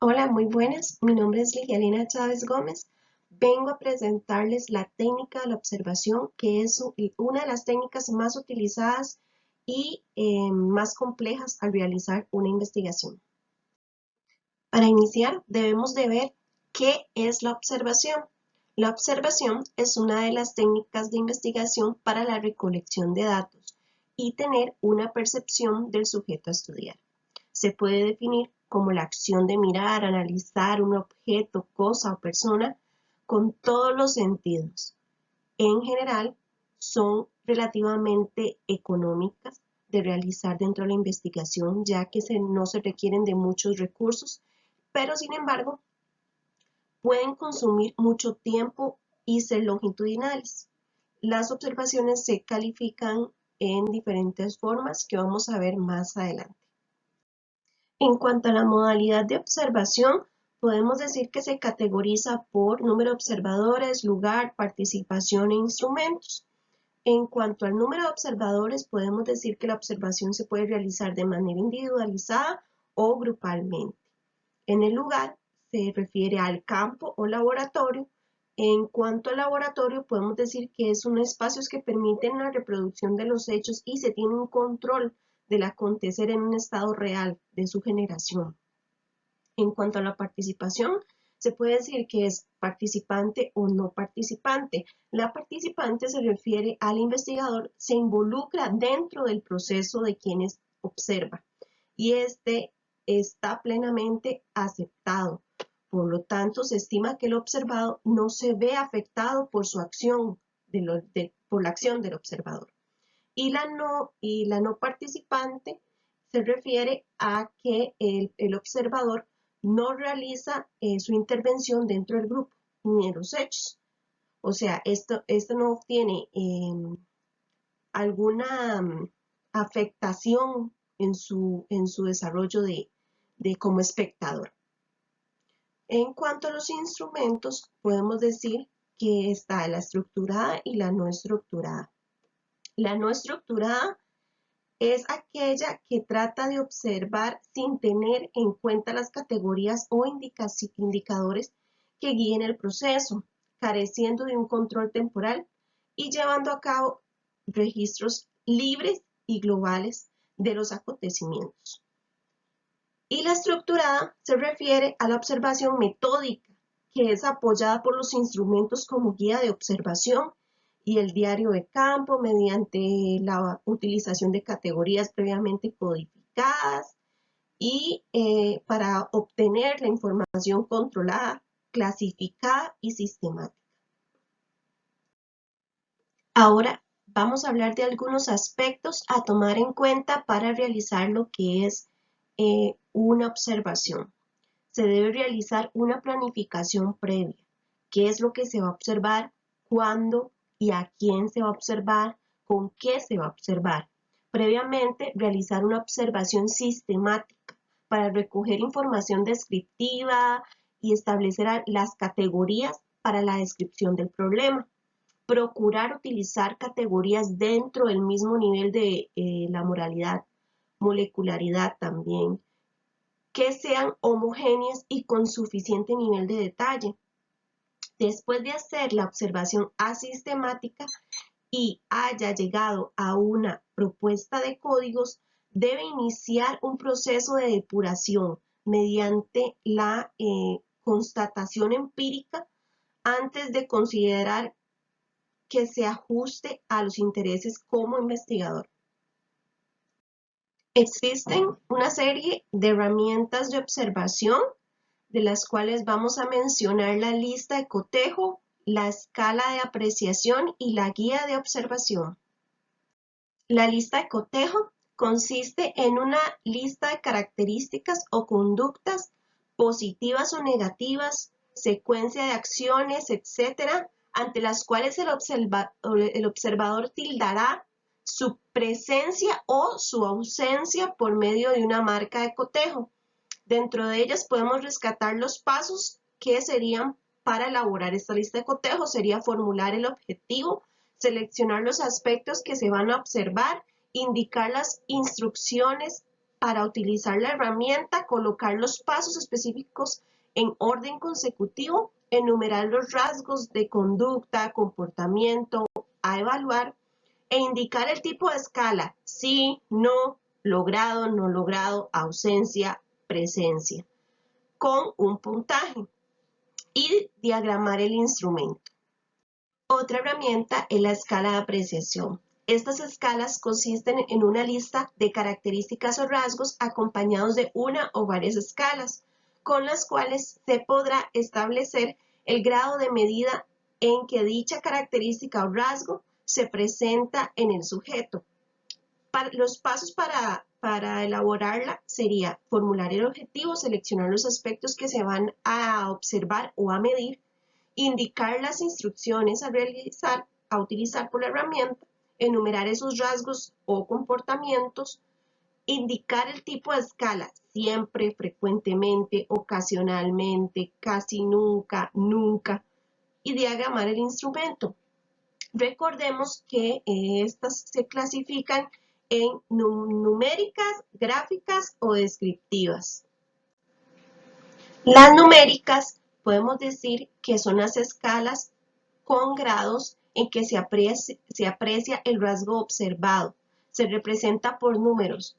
Hola, muy buenas. Mi nombre es Ligialina Chávez Gómez. Vengo a presentarles la técnica de la observación, que es una de las técnicas más utilizadas y más complejas al realizar una investigación. Para iniciar, debemos de ver qué es la observación. La observación es una de las técnicas de investigación para la recolección de datos y tener una percepción del sujeto a estudiar. Se puede definir como la acción de mirar, analizar un objeto, cosa o persona con todos los sentidos. En general, son relativamente económicas de realizar dentro de la investigación, ya que no se requieren de muchos recursos, pero sin embargo, pueden consumir mucho tiempo y ser longitudinales. Las observaciones se califican en diferentes formas que vamos a ver más adelante. En cuanto a la modalidad de observación, podemos decir que se categoriza por número de observadores, lugar, participación e instrumentos. En cuanto al número de observadores, podemos decir que la observación se puede realizar de manera individualizada o grupalmente. En el lugar se refiere al campo o laboratorio. En cuanto al laboratorio, podemos decir que son espacios que permiten la reproducción de los hechos y se tiene un control del acontecer en un estado real de su generación. En cuanto a la participación, se puede decir que es participante o no participante. La participante se refiere al investigador, se involucra dentro del proceso de quienes observa y este está plenamente aceptado. Por lo tanto, se estima que el observado no se ve afectado por su acción, por la acción del observador. Y la no participante se refiere a que el observador no realiza su intervención dentro del grupo ni en los hechos. O sea, esto no tiene alguna afectación en su desarrollo como espectador. En cuanto a los instrumentos, podemos decir que está la estructurada y la no estructurada. La no estructurada es aquella que trata de observar sin tener en cuenta las categorías o indicadores que guíen el proceso, careciendo de un control temporal y llevando a cabo registros libres y globales de los acontecimientos. Y la estructurada se refiere a la observación metódica, que es apoyada por los instrumentos como guía de observación y el diario de campo mediante la utilización de categorías previamente codificadas y para obtener la información controlada, clasificada y sistemática. Ahora vamos a hablar de algunos aspectos a tomar en cuenta para realizar lo que es una observación. Se debe realizar una planificación previa. ¿Qué es lo que se va a observar? ¿Cuándo? ¿Y a quién se va a observar? ¿Con qué se va a observar? Previamente, realizar una observación sistemática para recoger información descriptiva y establecer las categorías para la descripción del problema. Procurar utilizar categorías dentro del mismo nivel de la moralidad, molecularidad también, que sean homogéneas y con suficiente nivel de detalle. Después de hacer la observación asistemática y haya llegado a una propuesta de códigos, debe iniciar un proceso de depuración mediante la constatación empírica antes de considerar que se ajuste a los intereses como investigador. Existen una serie de herramientas de observación de las cuales vamos a mencionar la lista de cotejo, la escala de apreciación y la guía de observación. La lista de cotejo consiste en una lista de características o conductas positivas o negativas, secuencia de acciones, etc., ante las cuales el observador tildará su presencia o su ausencia por medio de una marca de cotejo. Dentro de ellas podemos rescatar los pasos que serían para elaborar esta lista de cotejo. Sería formular el objetivo, seleccionar los aspectos que se van a observar, indicar las instrucciones para utilizar la herramienta, colocar los pasos específicos en orden consecutivo, enumerar los rasgos de conducta, comportamiento a evaluar e indicar el tipo de escala, sí, no, logrado, no logrado, ausencia, presencia, con un puntaje y diagramar el instrumento. Otra herramienta es la escala de apreciación. Estas escalas consisten en una lista de características o rasgos acompañados de una o varias escalas, con las cuales se podrá establecer el grado de medida en que dicha característica o rasgo se presenta en el sujeto. Los pasos para elaborarla sería formular el objetivo, seleccionar los aspectos que se van a observar o a medir, indicar las instrucciones a utilizar por la herramienta, enumerar esos rasgos o comportamientos, indicar el tipo de escala, siempre, frecuentemente, ocasionalmente, casi nunca, nunca, y diagramar el instrumento. Recordemos que estas se clasifican en numéricas, gráficas o descriptivas. Las numéricas podemos decir que son las escalas con grados en que se aprecia el rasgo observado. Se representa por números,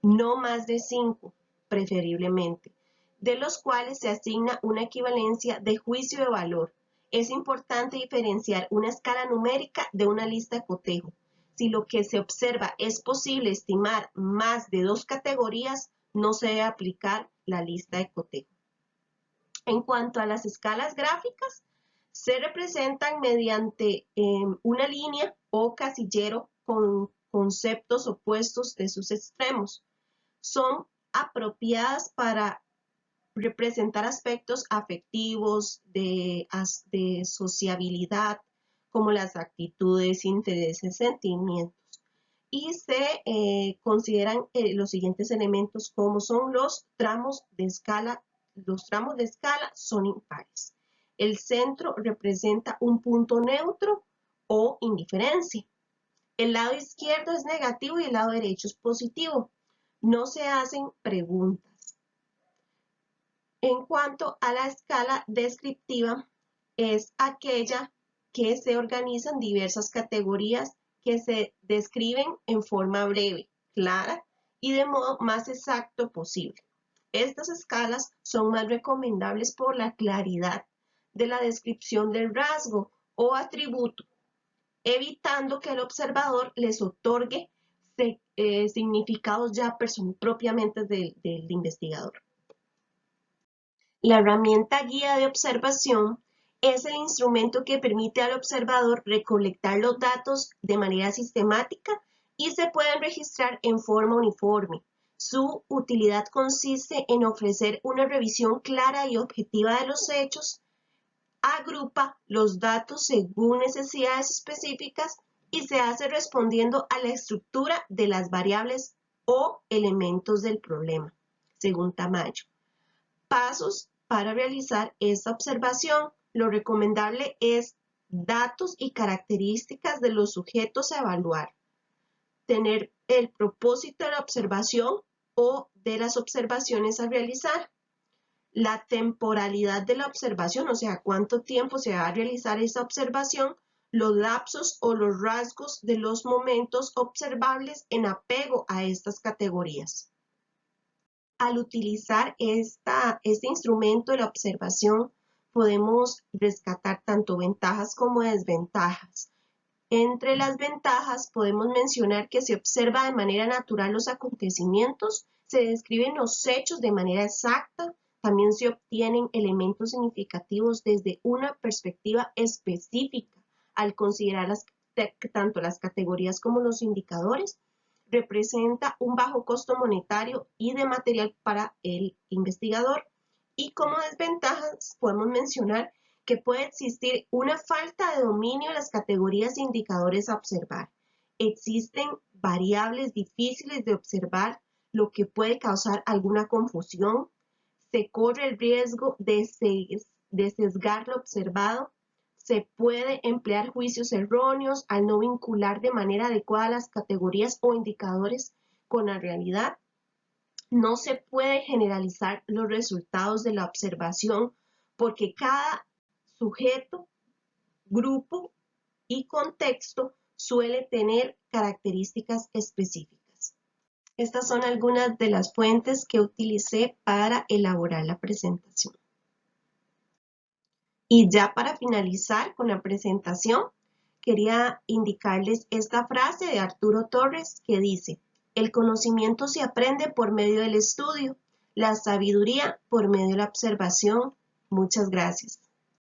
no más de 5, preferiblemente, de los cuales se asigna una equivalencia de juicio de valor. Es importante diferenciar una escala numérica de una lista de cotejo. Si lo que se observa es posible estimar más de 2 categorías, no se debe aplicar la lista de cotejo. En cuanto a las escalas gráficas, se representan mediante una línea o casillero con conceptos opuestos de sus extremos. Son apropiadas para representar aspectos afectivos, de sociabilidad, como las actitudes, intereses, sentimientos. Y se consideran los siguientes elementos como son los tramos de escala. Los tramos de escala son impares. El centro representa un punto neutro o indiferencia. El lado izquierdo es negativo y el lado derecho es positivo. No se hacen preguntas. En cuanto a la escala descriptiva, es aquella que se organiza en diversas categorías que se describen en forma breve, clara y de modo más exacto posible. Estas escalas son más recomendables por la claridad de la descripción del rasgo o atributo, evitando que el observador les otorgue significados ya propiamente del investigador. La herramienta guía de observación es el instrumento que permite al observador recolectar los datos de manera sistemática y se pueden registrar en forma uniforme. Su utilidad consiste en ofrecer una revisión clara y objetiva de los hechos, agrupa los datos según necesidades específicas y se hace respondiendo a la estructura de las variables o elementos del problema, según Tamayo. Pasos para realizar esta observación. Lo recomendable es datos y características de los sujetos a evaluar. Tener el propósito de la observación o de las observaciones a realizar. La temporalidad de la observación, o sea, cuánto tiempo se va a realizar esa observación, los lapsos o los rasgos de los momentos observables en apego a estas categorías. Al utilizar este instrumento de la observación, podemos rescatar tanto ventajas como desventajas. Entre las ventajas podemos mencionar que se observa de manera natural los acontecimientos, se describen los hechos de manera exacta, también se obtienen elementos significativos desde una perspectiva específica al considerar tanto las categorías como los indicadores. Representa un bajo costo monetario y de material para el investigador. Y como desventajas podemos mencionar que puede existir una falta de dominio de las categorías de indicadores a observar. Existen variables difíciles de observar, lo que puede causar alguna confusión. Se corre el riesgo de sesgar lo observado. Se puede emplear juicios erróneos al no vincular de manera adecuada las categorías o indicadores con la realidad. No se puede generalizar los resultados de la observación porque cada sujeto, grupo y contexto suele tener características específicas. Estas son algunas de las fuentes que utilicé para elaborar la presentación. Y ya para finalizar con la presentación, quería indicarles esta frase de Arturo Torres que dice: el conocimiento se aprende por medio del estudio, la sabiduría por medio de la observación. Muchas gracias.